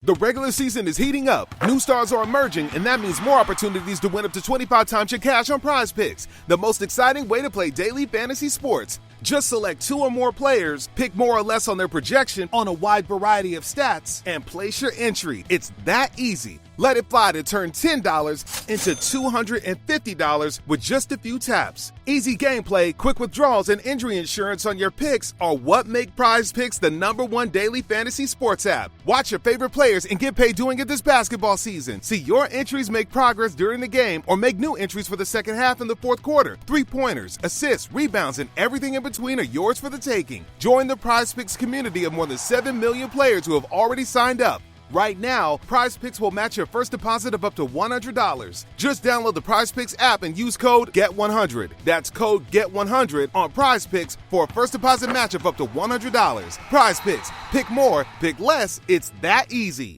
The regular season is heating up, new stars are emerging, and that means more opportunities to win up to 25 times your cash on Prize Picks, the most exciting way to play daily fantasy sports. Just select 2 or more players, pick more or less on their projection on a wide variety of stats, and place your entry. It's that easy. Let it fly to turn $10 into $250 with just a few taps. Easy gameplay, quick withdrawals, and injury insurance on your picks are what make Prize Picks the #1 daily fantasy sports app. Watch your favorite players and get paid doing it this basketball season. See your entries make progress during the game or make new entries for the second half in the fourth quarter. 3-pointers, assists, rebounds, and everything in between are yours for the taking. Join the Prize Picks community of more than 7 million players who have already signed up. Right now, Prize Picks will match your first deposit of up to $100. Just download the Prize Picks app and use code GET100. That's code GET100 on Prize Picks for a first deposit match of up to $100. Prize Picks. Pick more, pick less. It's that easy.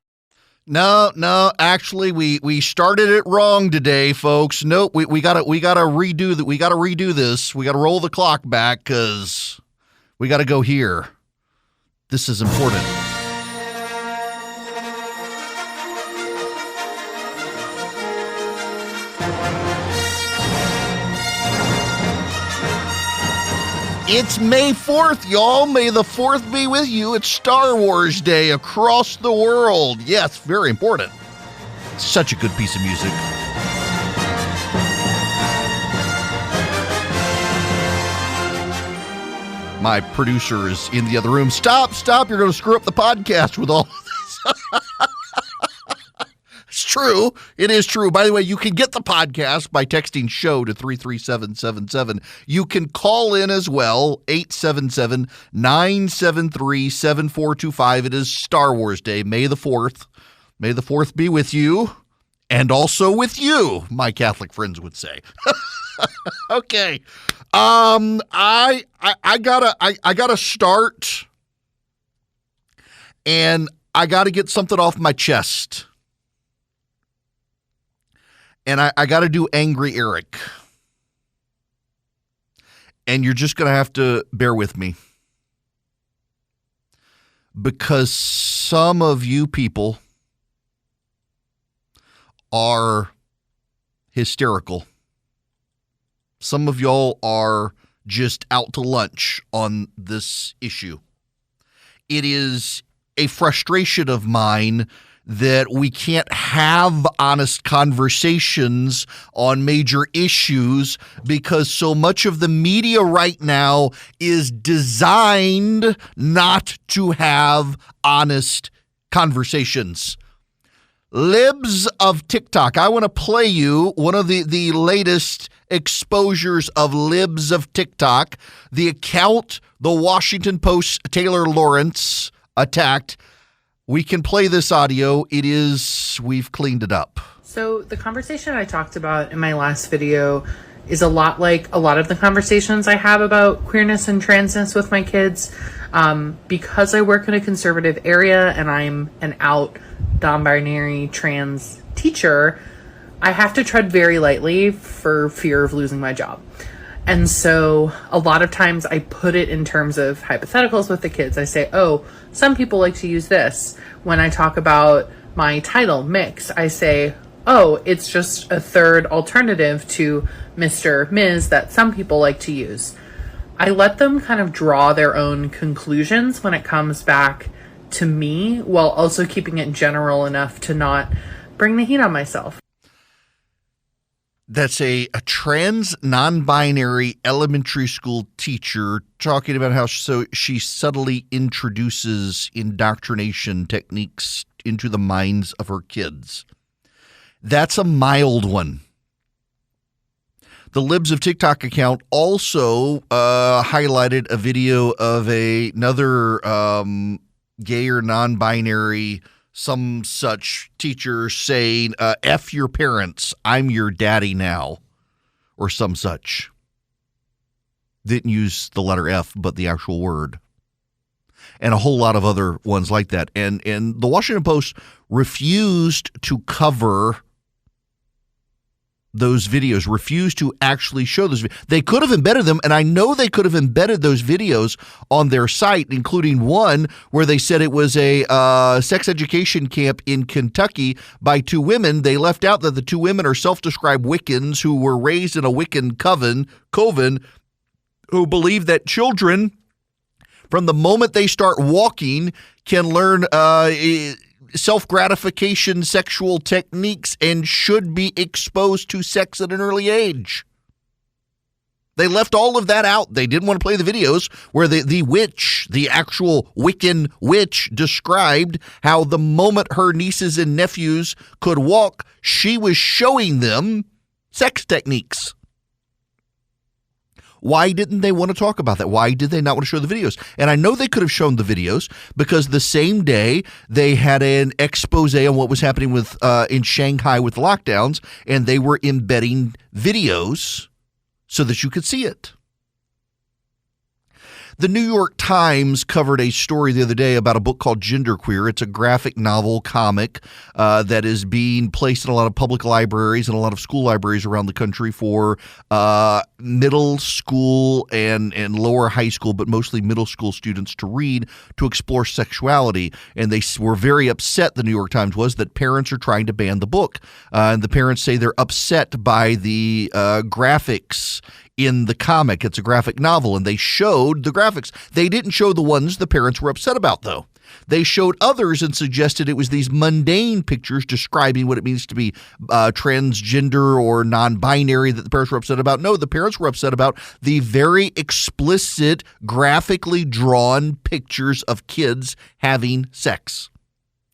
No, actually, we started it wrong today, folks. Nope, we gotta redo that. We gotta redo this. We gotta roll the clock back because we gotta go here. This is important. It's May 4th, y'all. May the 4th be with you. It's Star Wars Day across the world. Yes, very important. Such a good piece of music. My producer is in the other room. Stop. You're going to screw up the podcast with all of this. It's true. It is true. By the way, you can get the podcast by texting SHOW to 33777. You can call in as well, 877-973-7425. It is Star Wars Day, May the 4th. May the 4th be with you and also with you, my Catholic friends would say. Okay. I gotta start, and I gotta get something off my chest. And I got to do Angry Eric. And you're just going to have to bear with me. Because some of you people are hysterical. Some of y'all are just out to lunch on this issue. It is a frustration of mine that we can't have honest conversations on major issues because so much of the media right now is designed not to have honest conversations. Libs of TikTok. I want to play you one of the latest exposures of Libs of TikTok. The account the Washington Post's Taylor Lawrence attacked. We can play this audio. We've cleaned it up. So the conversation I talked about in my last video is a lot like a lot of the conversations I have about queerness and transness with my kids. Because I work in a conservative area and I'm an out non-binary trans teacher, I have to tread very lightly for fear of losing my job. And so a lot of times I put it in terms of hypotheticals with the kids. I say, oh, some people like to use this. When I talk about my title, Mix, I say, oh, it's just a third alternative to Mr., Ms. that some people like to use. I let them kind of draw their own conclusions when it comes back to me, while also keeping it general enough to not bring the heat on myself. That's a trans non-binary elementary school teacher talking about how she subtly introduces indoctrination techniques into the minds of her kids. That's a mild one. The Libs of TikTok account also highlighted a video of another gay or non-binary some such teacher saying, F your parents, I'm your daddy now, or some such. Didn't use the letter F, but the actual word. And a whole lot of other ones like that. And the Washington Post refused to cover those videos, refused to actually show those. They could have embedded them, and I know they could have embedded those videos on their site, including one where they said it was a sex education camp in Kentucky by two women. They left out that the two women are self-described Wiccans who were raised in a Wiccan coven who believe that children, from the moment they start walking, can learn self-gratification sexual techniques and should be exposed to sex at an early age. They left all of that out. They didn't want to play the videos where the witch, the actual Wiccan witch, described how the moment her nieces and nephews could walk, she was showing them sex techniques. Why didn't they want to talk about that? Why did they not want to show the videos? And I know they could have shown the videos because the same day they had an expose on what was happening with in Shanghai with lockdowns, and they were embedding videos so that you could see it. The New York Times covered a story the other day about a book called Genderqueer. It's a graphic novel comic that is being placed in a lot of public libraries and a lot of school libraries around the country for middle school and lower high school, but mostly middle school students to read to explore sexuality. And they were very upset, the New York Times was, that parents are trying to ban the book. And the parents say they're upset by the graphics in the comic. It's a graphic novel, and they showed the graphics. They didn't show the ones the parents were upset about, though. They showed others and suggested it was these mundane pictures describing what it means to be transgender or non-binary that the parents were upset about. No, the parents were upset about the very explicit, graphically drawn pictures of kids having sex.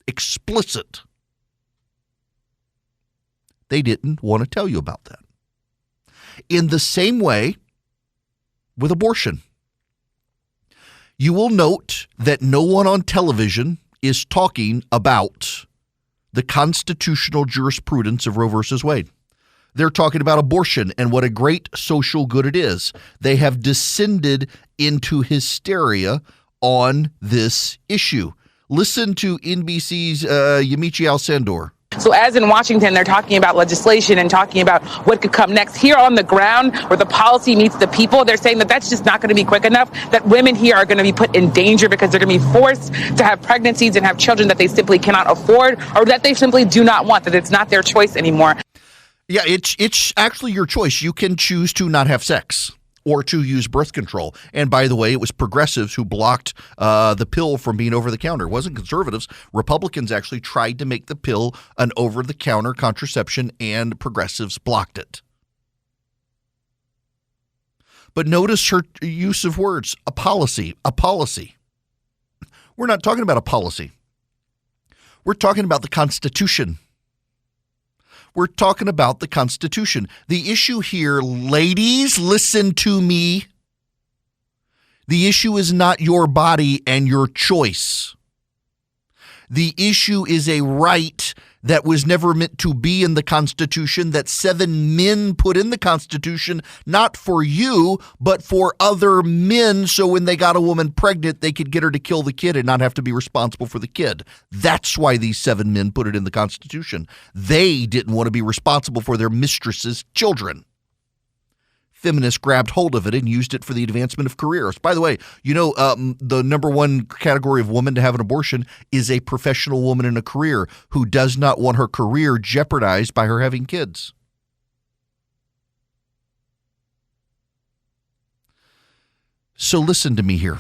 Explicit. They didn't want to tell you about that. In the same way with abortion, you will note that no one on television is talking about the constitutional jurisprudence of Roe versus Wade. They're talking about abortion and what a great social good it is. They have descended into hysteria on this issue. Listen to NBC's Yamiche Alcindor. So as in Washington, they're talking about legislation and talking about what could come next. Here on the ground, where the policy meets the people, they're saying that that's just not going to be quick enough, that women here are going to be put in danger because they're going to be forced to have pregnancies and have children that they simply cannot afford or that they simply do not want, that it's not their choice anymore. Yeah, it's actually your choice. You can choose to not have sex or to use birth control. And by the way, it was progressives who blocked the pill from being over-the-counter. It wasn't conservatives. Republicans actually tried to make the pill an over-the-counter contraception, and progressives blocked it. But notice her use of words, a policy, a policy. We're not talking about a policy. We're talking about the Constitution. We're talking about the Constitution. The issue here, ladies, listen to me. The issue is not your body and your choice. The issue is a right that was never meant to be in the Constitution, that 7 men put in the Constitution, not for you, but for other men, so when they got a woman pregnant, they could get her to kill the kid and not have to be responsible for the kid. That's why these 7 men put it in the Constitution. They didn't want to be responsible for their mistress's children. Feminists grabbed hold of it and used it for the advancement of careers. By the way, you know, the number one category of woman to have an abortion is a professional woman in a career who does not want her career jeopardized by her having kids. So listen to me here.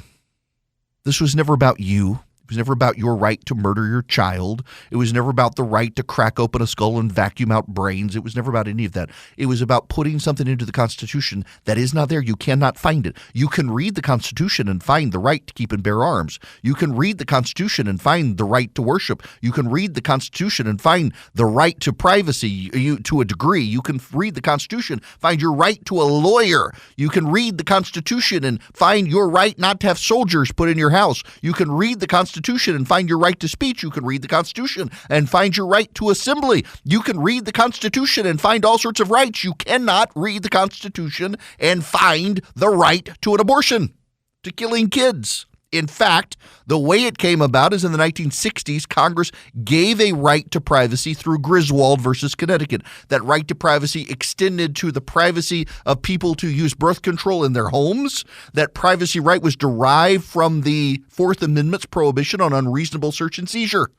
This was never about you. It was never about your right to murder your child. It was never about the right to crack open a skull and vacuum out brains. It was never about any of that. It was about putting something into the Constitution that is not there. You cannot find it. You can read the Constitution and find the right to keep and bear arms. You can read the Constitution and find the right to worship. You can read the Constitution and find the right to privacy to a degree. You can read the Constitution, find your right to a lawyer. You can read the Constitution and find your right not to have soldiers put in your house. You can read the Constitution and find your right to speech. You can read the Constitution and find your right to assembly. You can read the Constitution and find all sorts of rights. You cannot read the Constitution and find the right to an abortion, to killing kids. In fact, the way it came about is in the 1960s, Congress gave a right to privacy through Griswold versus Connecticut. That right to privacy extended to the privacy of people to use birth control in their homes. That privacy right was derived from the Fourth Amendment's prohibition on unreasonable search and seizure.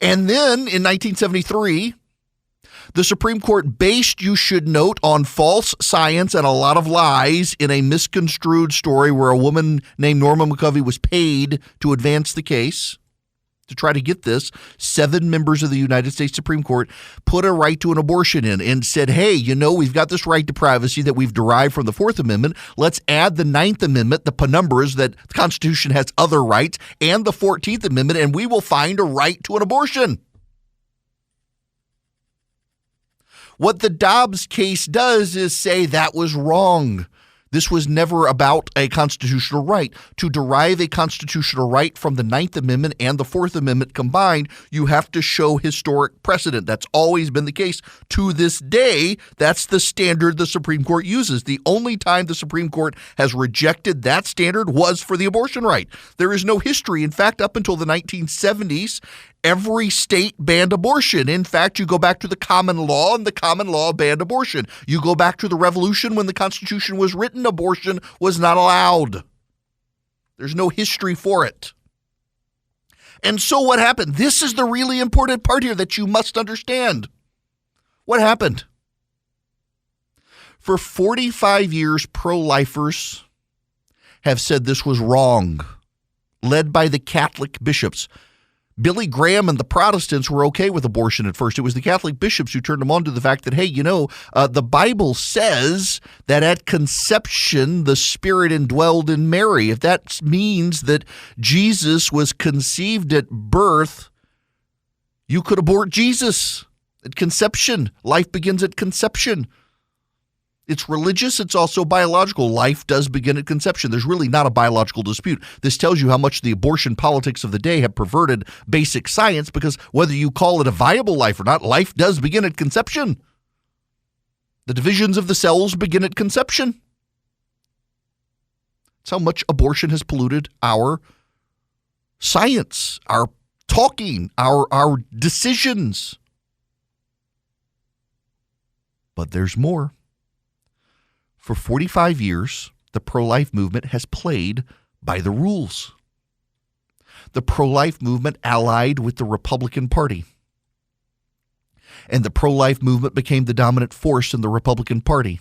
And then in 1973, the Supreme Court based, you should note, on false science and a lot of lies in a misconstrued story where a woman named Norma McCovey was paid to advance the case. To try to get this, 7 members of the United States Supreme Court put a right to an abortion in and said, hey, you know, we've got this right to privacy that we've derived from the Fourth Amendment. Let's add the Ninth Amendment, the penumbras that the Constitution has other rights, and the 14th Amendment, and we will find a right to an abortion. What the Dobbs case does is say that was wrong. This was never about a constitutional right. To derive a constitutional right from the Ninth Amendment and the Fourth Amendment combined, you have to show historic precedent. That's always been the case. To this day, that's the standard the Supreme Court uses. The only time the Supreme Court has rejected that standard was for the abortion right. There is no history. In fact, up until the 1970s, every state banned abortion. In fact, you go back to the common law, and the common law banned abortion. You go back to the Revolution when the Constitution was written, abortion was not allowed. There's no history for it. And so what happened? This is the really important part here that you must understand. What happened? For 45 years, pro-lifers have said this was wrong, led by the Catholic bishops. Billy Graham and the Protestants were okay with abortion at first. It was the Catholic bishops who turned them on to the fact that, hey, you know, the Bible says that at conception, the Spirit indwelled in Mary. If that means that Jesus was conceived at birth, you could abort Jesus at conception. Life begins at conception. It's religious. It's also biological. Life does begin at conception. There's really not a biological dispute. This tells you how much the abortion politics of the day have perverted basic science, because whether you call it a viable life or not, life does begin at conception. The divisions of the cells begin at conception. It's how much abortion has polluted our science, our talking, our decisions. But there's more. For 45 years, the pro-life movement has played by the rules. The pro-life movement allied with the Republican Party. And the pro-life movement became the dominant force in the Republican Party.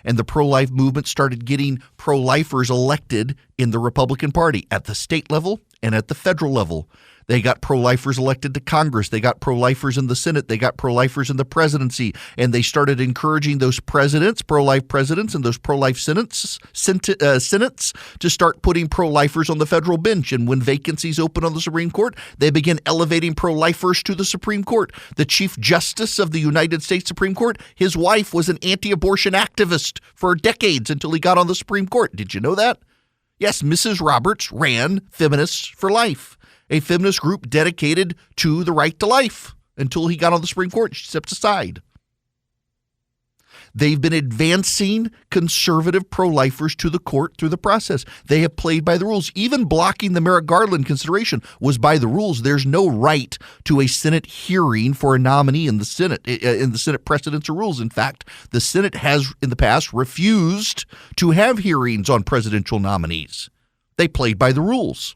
And the pro-life movement started getting pro-lifers elected in the Republican Party at the state level and at the federal level. They got pro-lifers elected to Congress. They got pro-lifers in the Senate. They got pro-lifers in the presidency. And they started encouraging those presidents, pro-life presidents, and those pro-life senates to start putting pro-lifers on the federal bench. And when vacancies open on the Supreme Court, they begin elevating pro-lifers to the Supreme Court. The Chief Justice of the United States Supreme Court, his wife was an anti-abortion activist for decades until he got on the Supreme Court. Did you know that? Yes, Mrs. Roberts ran Feminists for Life, a feminist group dedicated to the right to life, until he got on the Supreme Court. She stepped aside. They've been advancing conservative pro-lifers to the court through the process. They have played by the rules. Even blocking the Merrick Garland consideration was by the rules. There's no right to a Senate hearing for a nominee in the Senate precedents or rules. In fact, the Senate has in the past refused to have hearings on presidential nominees. They played by the rules.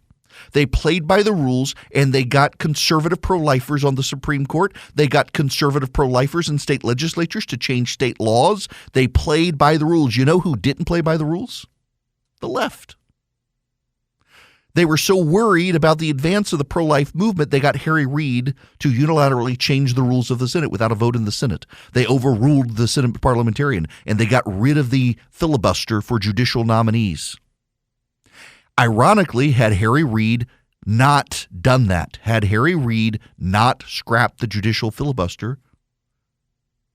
They played by the rules, and they got conservative pro-lifers on the Supreme Court. They got conservative pro-lifers in state legislatures to change state laws. They played by the rules. You know who didn't play by the rules? The left. They were so worried about the advance of the pro-life movement, they got Harry Reid to unilaterally change the rules of the Senate without a vote in the Senate. They overruled the Senate parliamentarian, and they got rid of the filibuster for judicial nominees. Ironically, had Harry Reid not done that, had Harry Reid not scrapped the judicial filibuster,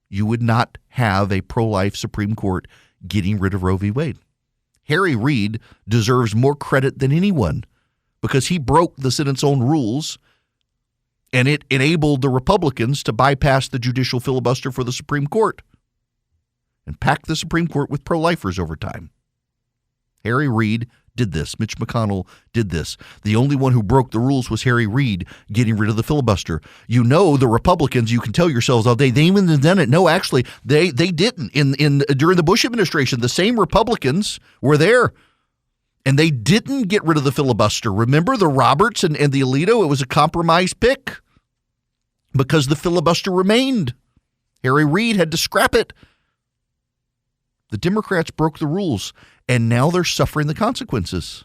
you would not have a pro-life Supreme Court getting rid of Roe v. Wade. Harry Reid deserves more credit than anyone because he broke the Senate's own rules, and it enabled the Republicans to bypass the judicial filibuster for the Supreme Court and pack the Supreme Court with pro-lifers over time. Harry Reid did this. Mitch McConnell did this. The only one who broke the rules was Harry Reid getting rid of the filibuster. You know, the Republicans, you can tell yourselves all day, they even done it. No, actually, they didn't. During the Bush administration, the same Republicans were there, and they didn't get rid of the filibuster. Remember the Roberts and the Alito? It was a compromise pick because the filibuster remained. Harry Reid had to scrap it. The Democrats broke the rules, and now they're suffering the consequences.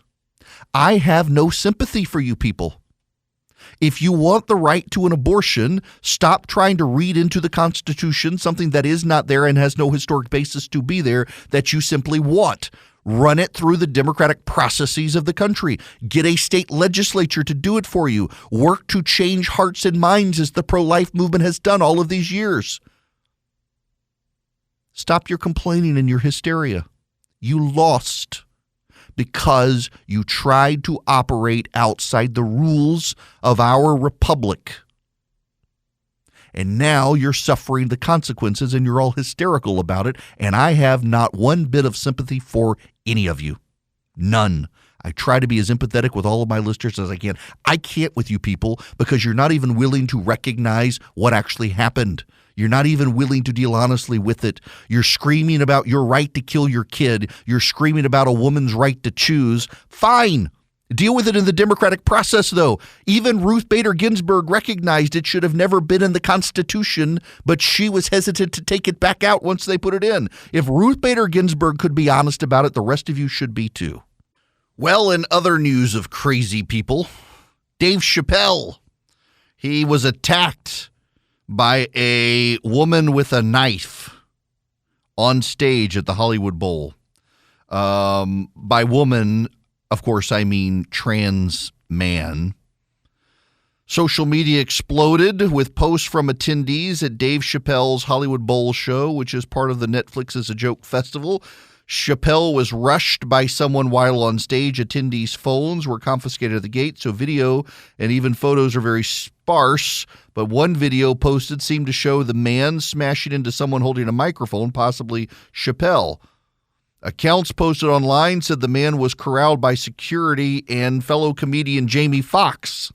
I have no sympathy for you people. If you want the right to an abortion, stop trying to read into the Constitution something that is not there and has no historic basis to be there that you simply want. Run it through the democratic processes of the country. Get a state legislature to do it for you. Work to change hearts and minds as the pro-life movement has done all of these years. Stop your complaining and your hysteria. You lost because you tried to operate outside the rules of our republic. And now you're suffering the consequences and you're all hysterical about it. And I have not one bit of sympathy for any of you. None. I try to be as empathetic with all of my listeners as I can. I can't with you people because you're not even willing to recognize what actually happened. You're not even willing to deal honestly with it. You're screaming about your right to kill your kid. You're screaming about a woman's right to choose. Fine. Deal with it in the democratic process, though. Even Ruth Bader Ginsburg recognized it should have never been in the Constitution, but she was hesitant to take it back out once they put it in. If Ruth Bader Ginsburg could be honest about it, the rest of you should be too. Well, in other news of crazy people, Dave Chappelle, he was attacked by a woman with a knife on stage at the Hollywood Bowl. By woman, of course, I mean trans man. Social media exploded with posts from attendees at Dave Chappelle's Hollywood Bowl show, which is part of the Netflix is a Joke festival. Chappelle was rushed by someone while on stage. Attendees' phones were confiscated at the gate, so video and even photos are very sparse. But one video posted seemed to show the man smashing into someone holding a microphone, possibly Chappelle. Accounts posted online said the man was corralled by security and fellow comedian Jamie Foxx.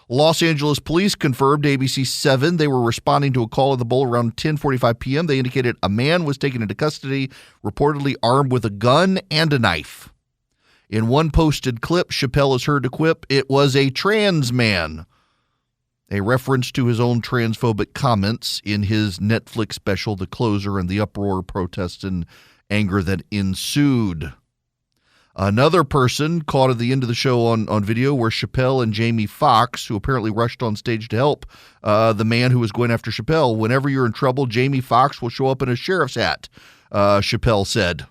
Los Angeles police confirmed to ABC 7 they were responding to a call at the bowl around 10:45 p.m. They indicated a man was taken into custody, reportedly armed with a gun and a knife. In one posted clip, Chappelle is heard to quip, "It was a trans man," a reference to his own transphobic comments in his Netflix special, The Closer, and the uproar, protests, and anger that ensued. Another person caught at the end of the show on video were Chappelle and Jamie Foxx, who apparently rushed on stage to help the man who was going after Chappelle. Whenever you're in trouble, Jamie Foxx will show up in a sheriff's hat, Chappelle said.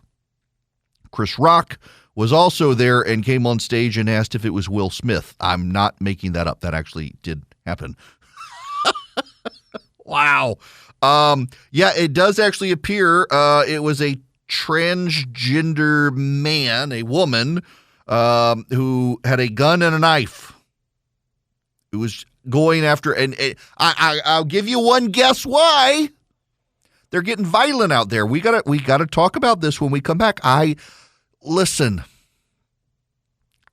Chris Rock was also there and came on stage and asked if it was Will Smith. I'm not making that up. That actually did happen. Wow. Yeah, it does actually appear it was a transgender man, a woman, who had a gun and a knife, who was going after, and I'll give you one guess why. They're getting violent out there. We gotta talk about this when we come back. Listen,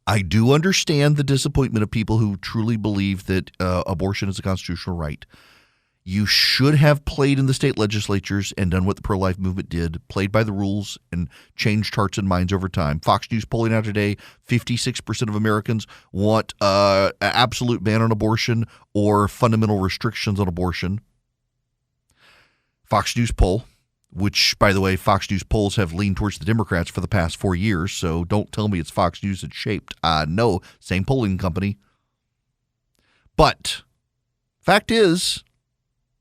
I do understand the disappointment of people who truly believe that abortion is a constitutional right. You should have played in the state legislatures and done what the pro-life movement did, played by the rules and changed hearts and minds over time. Fox News polling out today, 56% of Americans want an absolute ban on abortion or fundamental restrictions on abortion. Fox News poll, which, by the way, Fox News polls have leaned towards the Democrats for the past 4 years, so don't tell me it's Fox News that's shaped. No, same polling company. But fact is,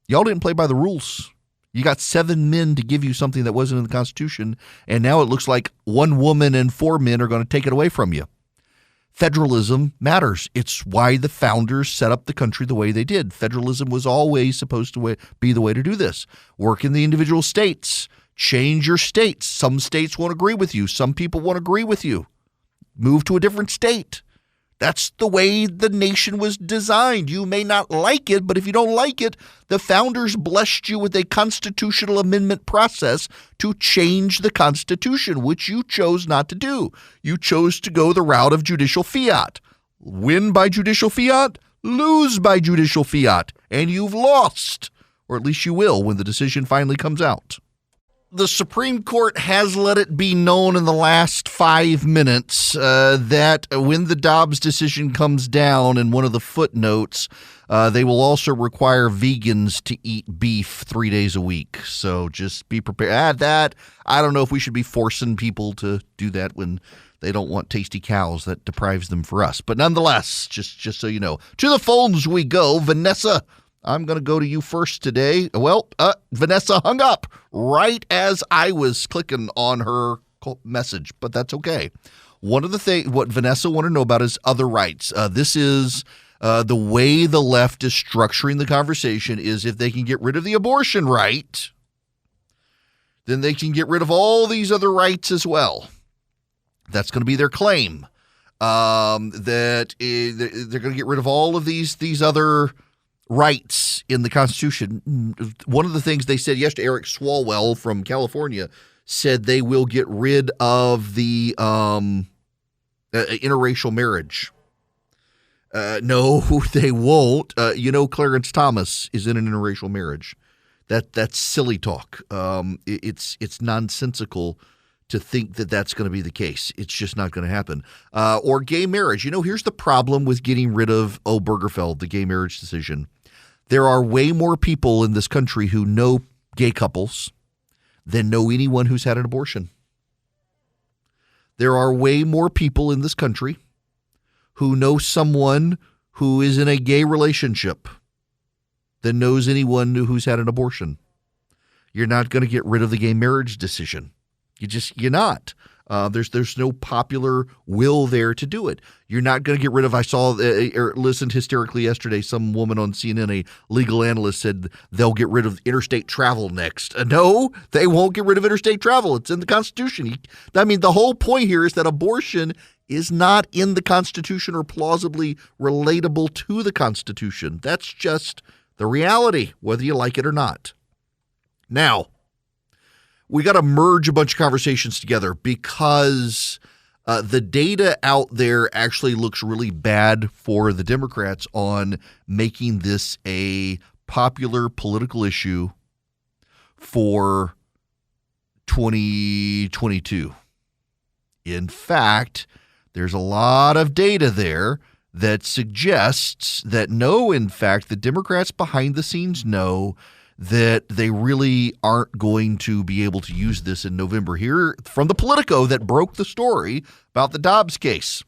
y'all didn't play by the rules. You got 7 men to give you something that wasn't in the Constitution, and now it looks like 1 woman and 4 men are going to take it away from you. Federalism matters. It's why the founders set up the country the way they did. Federalism was always supposed to be the way to do this. Work in the individual states. Change your states. Some states won't agree with you. Some people won't agree with you. Move to a different state. That's the way the nation was designed. You may not like it, but if you don't like it, the founders blessed you with a constitutional amendment process to change the Constitution, which you chose not to do. You chose to go the route of judicial fiat. Win by judicial fiat, lose by judicial fiat, and you've lost, or at least you will when the decision finally comes out. The Supreme Court has let it be known in the last 5 minutes that when the Dobbs decision comes down, in one of the footnotes, they will also require vegans to eat beef 3 days a week. So just be prepared. I don't know if we should be forcing people to do that when they don't want tasty cows. That deprives them for us. But nonetheless, just so you know, to the phones we go. Vanessa, I'm going to go to you first today. Well, Vanessa hung up right as I was clicking on her message, but that's okay. One of the things, what Vanessa wanted to know about is other rights. This is the way the left is structuring the conversation is if they can get rid of the abortion right, then they can get rid of all these other rights as well. That's going to be their claim, that they're going to get rid of all of these other rights in the Constitution. One of the things they said yesterday, Eric Swalwell from California said they will get rid of the interracial marriage. No, they won't. Clarence Thomas is in an interracial marriage. That's silly talk. It's nonsensical to think that that's going to be the case. It's just not going to happen. Or gay marriage. Here's the problem with getting rid of Obergefell, the gay marriage decision. There are way more people in this country who know gay couples than know anyone who's had an abortion. There are way more people in this country who know someone who is in a gay relationship than knows anyone who's had an abortion. You're not going to get rid of the gay marriage decision. You're not. There's no popular will there to do it. You're not going to get rid of, I saw or listened hysterically yesterday, some woman on CNN, a legal analyst, said they'll get rid of interstate travel next. No, they won't get rid of interstate travel. It's in the Constitution. The whole point here is that abortion is not in the Constitution or plausibly relatable to the Constitution. That's just the reality, whether you like it or not. Now, we got to merge a bunch of conversations together because the data out there actually looks really bad for the Democrats on making this a popular political issue for 2022. In fact, there's a lot of data there that suggests that no, in fact, the Democrats behind the scenes know that they really aren't going to be able to use this in November. Here from the Politico that broke the story about the Dobbs case.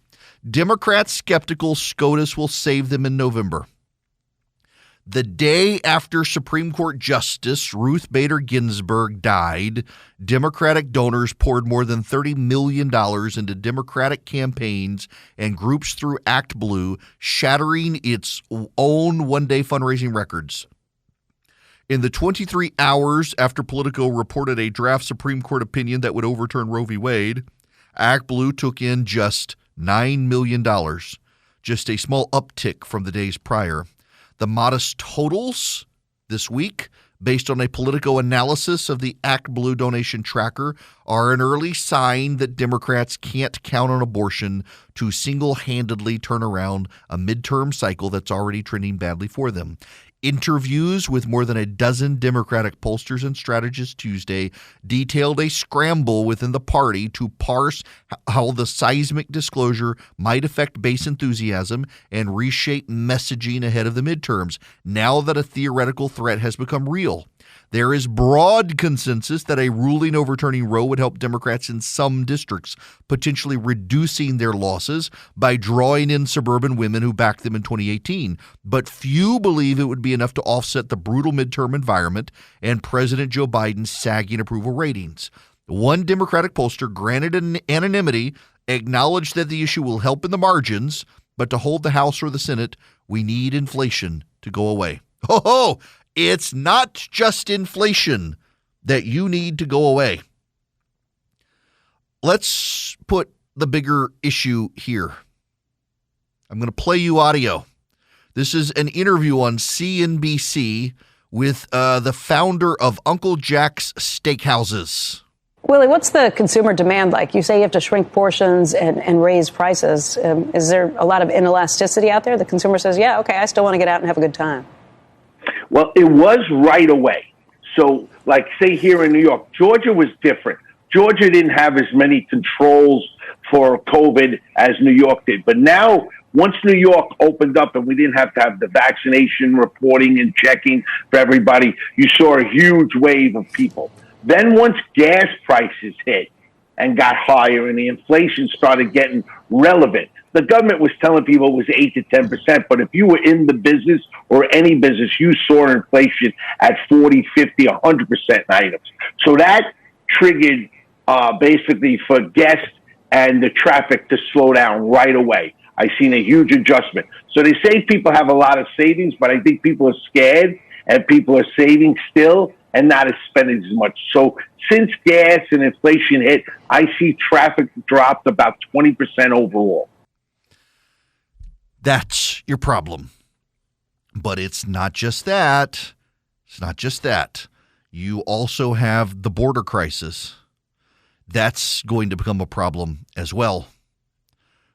Democrats skeptical SCOTUS will save them in November. The day after Supreme Court Justice Ruth Bader Ginsburg died, Democratic donors poured more than $30 million into Democratic campaigns and groups through Act Blue, shattering its own one-day fundraising records. In the 23 hours after Politico reported a draft Supreme Court opinion that would overturn Roe v. Wade, Act Blue took in just $9 million, just a small uptick from the days prior. The modest totals this week, based on a Politico analysis of the Act Blue donation tracker, are an early sign that Democrats can't count on abortion to single-handedly turn around a midterm cycle that's already trending badly for them. Interviews with more than a dozen Democratic pollsters and strategists Tuesday detailed a scramble within the party to parse how the seismic disclosure might affect base enthusiasm and reshape messaging ahead of the midterms, now that a theoretical threat has become real. There is broad consensus that a ruling overturning Roe would help Democrats in some districts, potentially reducing their losses by drawing in suburban women who backed them in 2018. But few believe it would be enough to offset the brutal midterm environment and President Joe Biden's sagging approval ratings. One Democratic pollster, granted anonymity, acknowledged that the issue will help in the margins, but to hold the House or the Senate, we need inflation to go away. Ho! It's not just inflation that you need to go away. Let's put the bigger issue here. I'm going to play you audio. This is an interview on CNBC with the founder of Uncle Jack's Steakhouses. Willie, what's the consumer demand like? You say you have to shrink portions and raise prices. Is there a lot of inelasticity out there? The consumer says, yeah, okay, I still want to get out and have a good time. Well, it was right away. So, like, say here in New York, Georgia was different. Georgia didn't have as many controls for COVID as New York did. But now, once New York opened up and we didn't have to have the vaccination reporting and checking for everybody, you saw a huge wave of people. Then once gas prices hit and got higher and the inflation started getting relevant, the government was telling people it was 8 to 10%. But if you were in the business or any business, you saw inflation at 40, 50, 100% in items. So that triggered basically for guests and the traffic to slow down right away. I've seen a huge adjustment. So they say people have a lot of savings, but I think people are scared and people are saving still and not as spending as much. So since gas and inflation hit, I see traffic dropped about 20% overall. That's your problem. But it's not just that. It's not just that. You also have the border crisis. That's going to become a problem as well.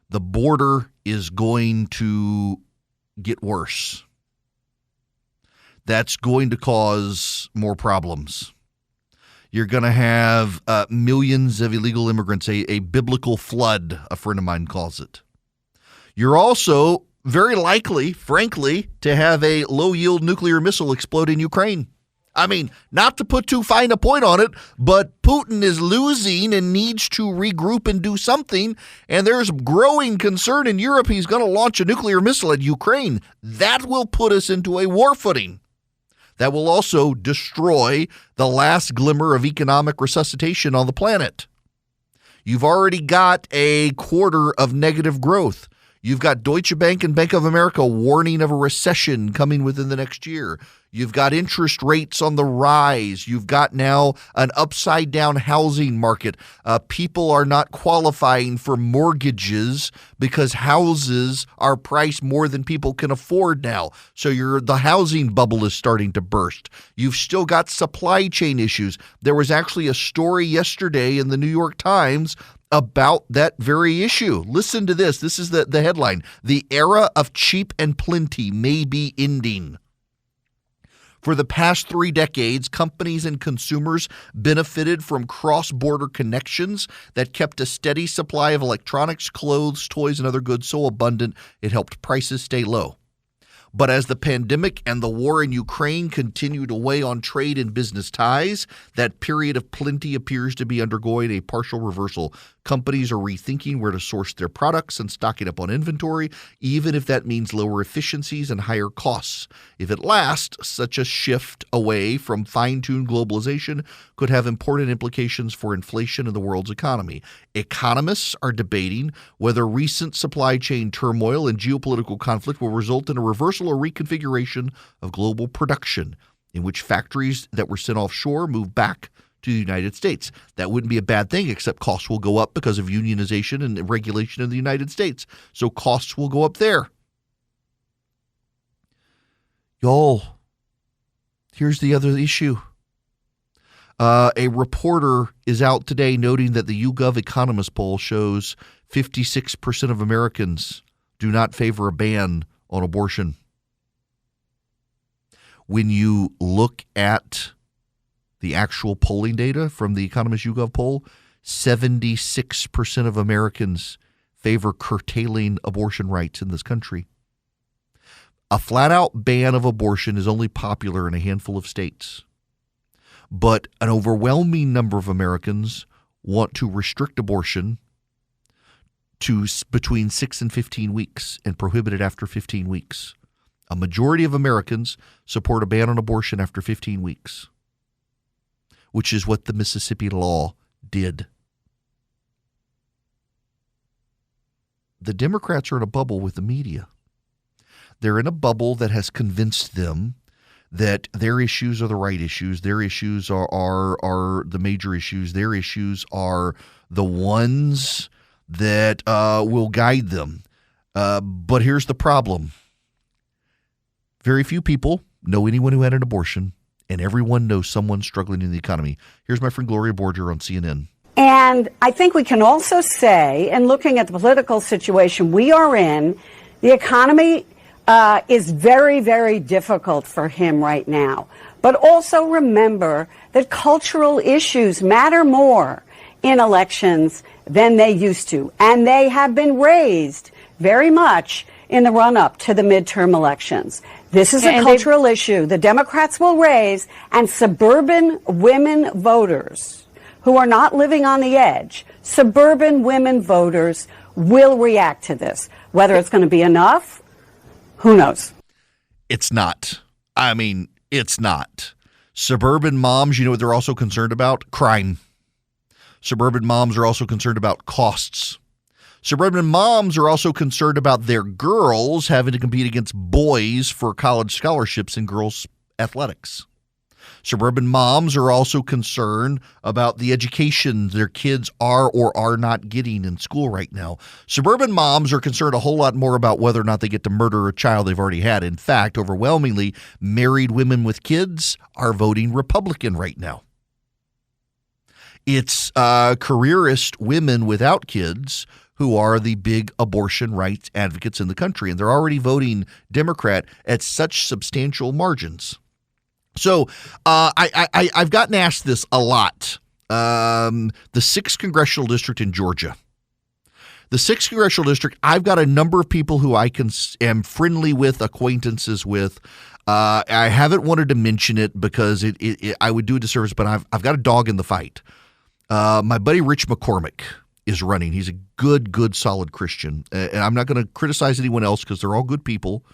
The border is going to get worse. That's going to cause more problems. You're going to have millions of illegal immigrants, a biblical flood, a friend of mine calls it. You're also very likely, frankly, to have a low-yield nuclear missile explode in Ukraine. I mean, not to put too fine a point on it, but Putin is losing and needs to regroup and do something, and there's growing concern in Europe he's going to launch a nuclear missile at Ukraine. That will put us into a war footing. That will also destroy the last glimmer of economic resuscitation on the planet. You've already got a quarter of negative growth. You've got Deutsche Bank and Bank of America warning of a recession coming within the next year. You've got interest rates on the rise. You've got now an upside-down housing market. People are not qualifying for mortgages because houses are priced more than people can afford now. So the housing bubble is starting to burst. You've still got supply chain issues. There was actually a story yesterday in the New York Times about that very issue. Listen to this. This is the headline. The era of cheap and plenty may be ending. For the past 3 decades, companies and consumers benefited from cross-border connections that kept a steady supply of electronics, clothes, toys, and other goods so abundant it helped prices stay low. But as the pandemic and the war in Ukraine continue to weigh on trade and business ties, that period of plenty appears to be undergoing a partial reversal. Companies are rethinking where to source their products and stocking up on inventory, even if that means lower efficiencies and higher costs. If it lasts, such a shift away from fine-tuned globalization could have important implications for inflation in the world's economy. Economists are debating whether recent supply chain turmoil and geopolitical conflict will result in a reversal or reconfiguration of global production, in which factories that were sent offshore move back to the United States. That wouldn't be a bad thing, except costs will go up because of unionization and regulation in the United States. So costs will go up there. Y'all, here's the other issue. A reporter is out today noting that the YouGov Economist poll shows 56% of Americans do not favor a ban on abortion. When you look at the actual polling data from the Economist YouGov poll, 76% of Americans favor curtailing abortion rights in this country. A flat-out ban of abortion is only popular in a handful of states. But an overwhelming number of Americans want to restrict abortion to between 6 and 15 weeks and prohibit it after 15 weeks. A majority of Americans support a ban on abortion after 15 weeks, which is what the Mississippi law did. The Democrats are in a bubble with the media. They're in a bubble that has convinced them that their issues are the right issues. Their issues are the major issues. Their issues are the ones that will guide them. But here's the problem. Very few people know anyone who had an abortion, and everyone knows someone struggling in the economy. Here's my friend Gloria Borger on CNN. And I think we can also say, and looking at the political situation we are in, the economy is very, very difficult for him right now. But also remember that cultural issues matter more in elections than they used to. And they have been raised very much in the run-up to the midterm elections. This is a cultural issue the Democrats will raise, and suburban women voters who are not living on the edge, suburban women voters will react to this. Whether it's going to be enough, who knows? It's not. I mean, it's not. Suburban moms, you know what they're also concerned about? Crime. Suburban moms are also concerned about costs. Suburban moms are also concerned about their girls having to compete against boys for college scholarships in girls' athletics. Suburban moms are also concerned about the education their kids are or are not getting in school right now. Suburban moms are concerned a whole lot more about whether or not they get to murder a child they've already had. In fact, overwhelmingly, married women with kids are voting Republican right now. It's careerist women without kids who are the big abortion rights advocates in the country, and they're already voting Democrat at such substantial margins. So I've gotten asked this a lot. The 6th Congressional District in Georgia. The 6th Congressional District, I've got a number of people who I am friendly with, acquaintances with. I haven't wanted to mention it because I would do a disservice, but I've got a dog in the fight. My buddy Rich McCormick is running. He's a good, solid Christian. And I'm not going to criticize anyone else because they're all good people.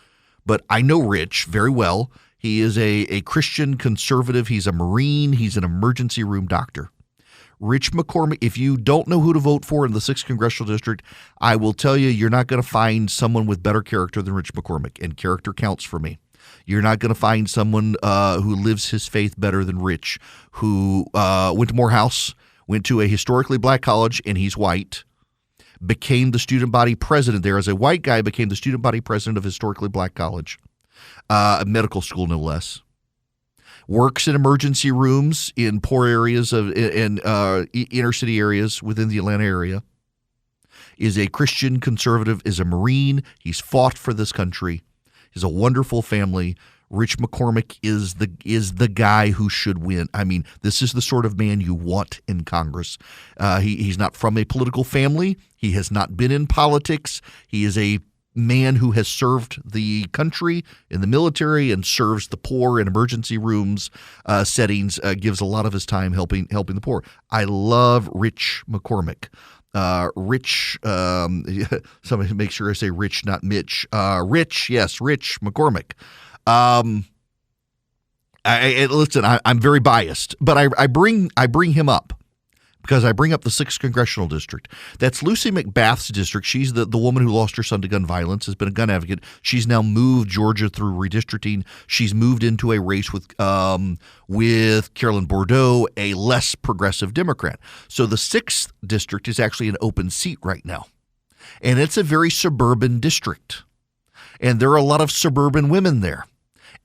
But I know Rich very well. He is a Christian conservative. He's a Marine. He's an emergency room doctor. Rich McCormick, if you don't know who to vote for in the 6th Congressional District, I will tell you, you're not going to find someone with better character than Rich McCormick. And character counts for me. You're not going to find someone who lives his faith better than Rich, who went to Morehouse, went to a historically black college, and he's white, became the student body president there. As a white guy, became the student body president of historically black college, a medical school no less. Works in emergency rooms in poor areas in inner city areas within the Atlanta area. Is a Christian conservative, is a Marine. He's fought for this country. He's a wonderful family. Rich McCormick is the guy who should win. I mean, this is the sort of man you want in Congress. He's not from a political family. He has not been in politics. He is a man who has served the country in the military and serves the poor in emergency rooms settings, gives a lot of his time helping the poor. I love Rich McCormick. Rich, somebody make sure I say Rich, not Mitch. Rich McCormick. Listen, I'm very biased, but I bring him up because I bring up the 6th Congressional District. That's Lucy McBath's district. She's the woman who lost her son to gun violence, has been a gun advocate. She's now moved Georgia through redistricting. She's moved into a race with Carolyn Bordeaux, a less progressive Democrat. So the 6th District is actually an open seat right now. And it's a very suburban district. And there are a lot of suburban women there.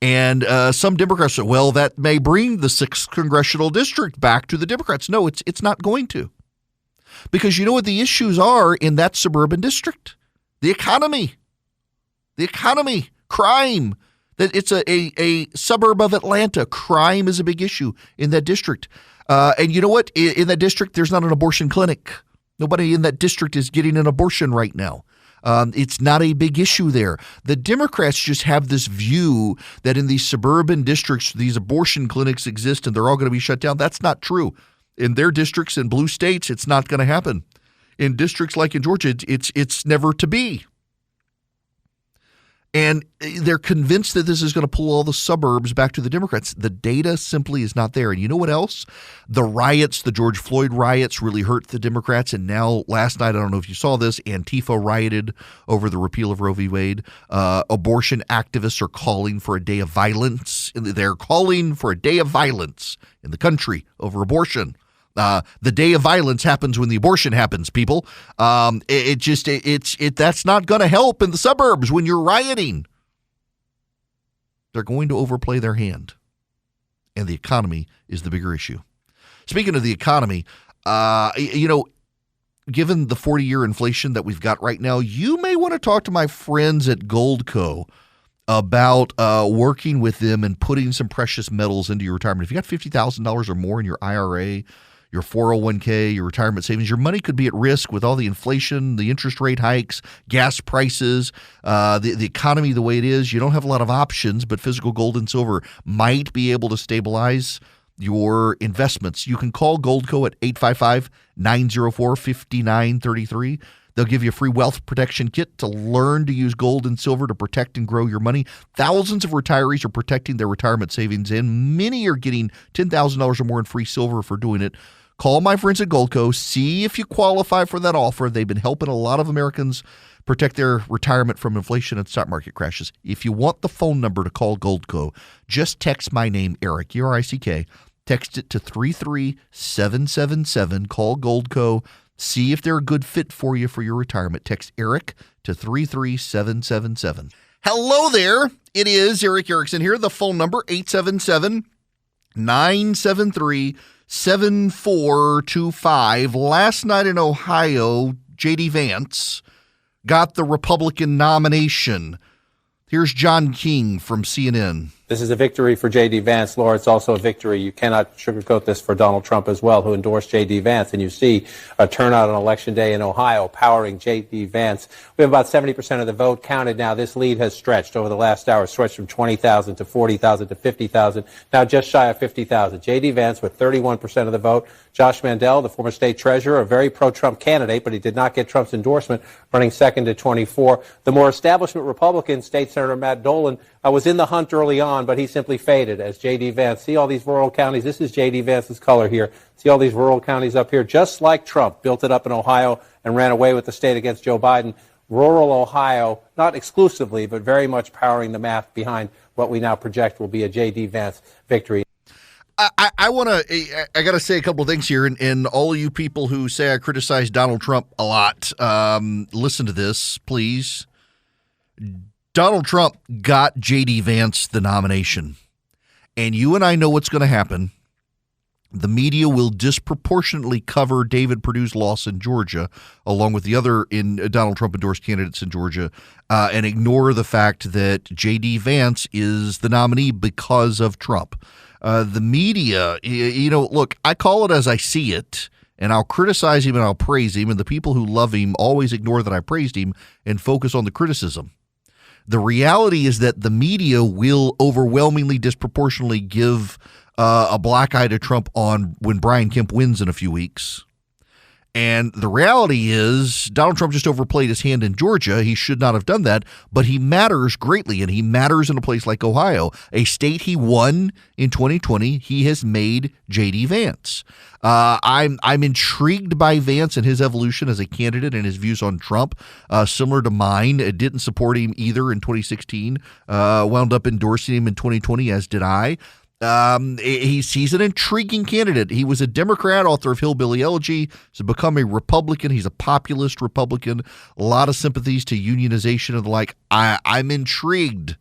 And some Democrats say, well, that may bring the 6th Congressional District back to the Democrats. No, it's not going to. Because you know what the issues are in that suburban district? The economy, crime. That it's a suburb of Atlanta. Crime is a big issue in that district. And you know what? In that district, there's not an abortion clinic. Nobody in that district is getting an abortion right now. It's not a big issue there. The Democrats just have this view that in these suburban districts, these abortion clinics exist and they're all going to be shut down. That's not true. In their districts, in blue states, it's not going to happen. In districts like in Georgia, it's never to be. And they're convinced that this is going to pull all the suburbs back to the Democrats. The data simply is not there. And you know what else? The riots, the George Floyd riots really hurt the Democrats. And now last night, I don't know if you saw this, Antifa rioted over the repeal of Roe v. Wade. Abortion activists are calling for a day of violence. They're calling for a day of violence in the country over abortion. The day of violence happens when the abortion happens, people. That's not going to help in the suburbs when you're rioting. They're going to overplay their hand. And the economy is the bigger issue. Speaking of the economy, given the 40-year inflation that we've got right now, you may want to talk to my friends at Goldco about working with them and putting some precious metals into your retirement. If you got $50,000 or more in your IRA, your 401k, your retirement savings, your money could be at risk with all the inflation, the interest rate hikes, gas prices, the economy the way it is. You don't have a lot of options, but physical gold and silver might be able to stabilize your investments. You can call Goldco at 855-904-5933. They'll give you a free wealth protection kit to learn to use gold and silver to protect and grow your money. Thousands of retirees are protecting their retirement savings, and many are getting $10,000 or more in free silver for doing it. Call my friends at Goldco. See if you qualify for that offer. They've been helping a lot of Americans protect their retirement from inflation and stock market crashes. If you want the phone number to call Goldco, just text my name, Eric, E-R-I-C-K. Text it to 33777. Call Goldco. See if they're a good fit for you for your retirement. Text Eric to 33777. Hello there. It is Eric Erickson here. The phone number, 877-973-7425. Last night in Ohio, J.D. Vance got the Republican nomination. Here's John King from CNN. This is a victory for J.D. Vance, Laura. It's also a victory. You cannot sugarcoat this for Donald Trump as well, who endorsed J.D. Vance. And you see a turnout on Election Day in Ohio powering J.D. Vance. We have about 70% of the vote counted now. This lead has stretched over the last hour, stretched from 20,000 to 40,000 to 50,000, now just shy of 50,000. J.D. Vance with 31% of the vote. Josh Mandel, the former state treasurer, a very pro-Trump candidate, but he did not get Trump's endorsement, running second to 24. The more establishment Republican, State Senator Matt Dolan, was in the hunt early on, but he simply faded as J.D. Vance. See all these rural counties? This is J.D. Vance's color here. See all these rural counties up here? Just like Trump built it up in Ohio and ran away with the state against Joe Biden. Rural Ohio, not exclusively, but very much powering the math behind what we now project will be a J.D. Vance victory. I got to say a couple of things here, and all of you people who say I criticize Donald Trump a lot, listen to this, please. Donald Trump got J.D. Vance the nomination, and you and I know what's going to happen. The media will disproportionately cover David Perdue's loss in Georgia, along with the other Donald Trump-endorsed candidates in Georgia, and ignore the fact that J.D. Vance is the nominee because of Trump. The media, look, I call it as I see it, and I'll criticize him and I'll praise him, and the people who love him always ignore that I praised him and focus on the criticism. The reality is that the media will overwhelmingly disproportionately give a black eye to Trump on when Brian Kemp wins in a few weeks. And the reality is Donald Trump just overplayed his hand in Georgia. He should not have done that, but he matters greatly, and he matters in a place like Ohio, a state he won in 2020. He has made J.D. Vance. I'm intrigued by Vance and his evolution as a candidate and his views on Trump, similar to mine. It didn't support him either in 2016, wound up endorsing him in 2020, as did I. He's an intriguing candidate. He was a Democrat, author of Hillbilly Elegy. He's become a Republican. He's a populist Republican. A lot of sympathies to unionization and the like. I'm intrigued.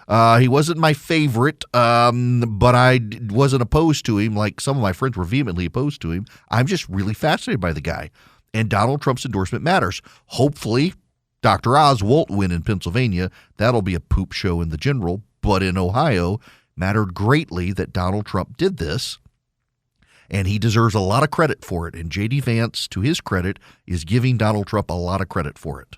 He wasn't my favorite, but I wasn't opposed to him like some of my friends were vehemently opposed to him. I'm just really fascinated by the guy. And Donald Trump's endorsement matters. Hopefully, Dr. Oz won't win in Pennsylvania. That'll be a poop show in the general. But in Ohio, mattered greatly that Donald Trump did this, and he deserves a lot of credit for it. And J.D. Vance, to his credit, is giving Donald Trump a lot of credit for it.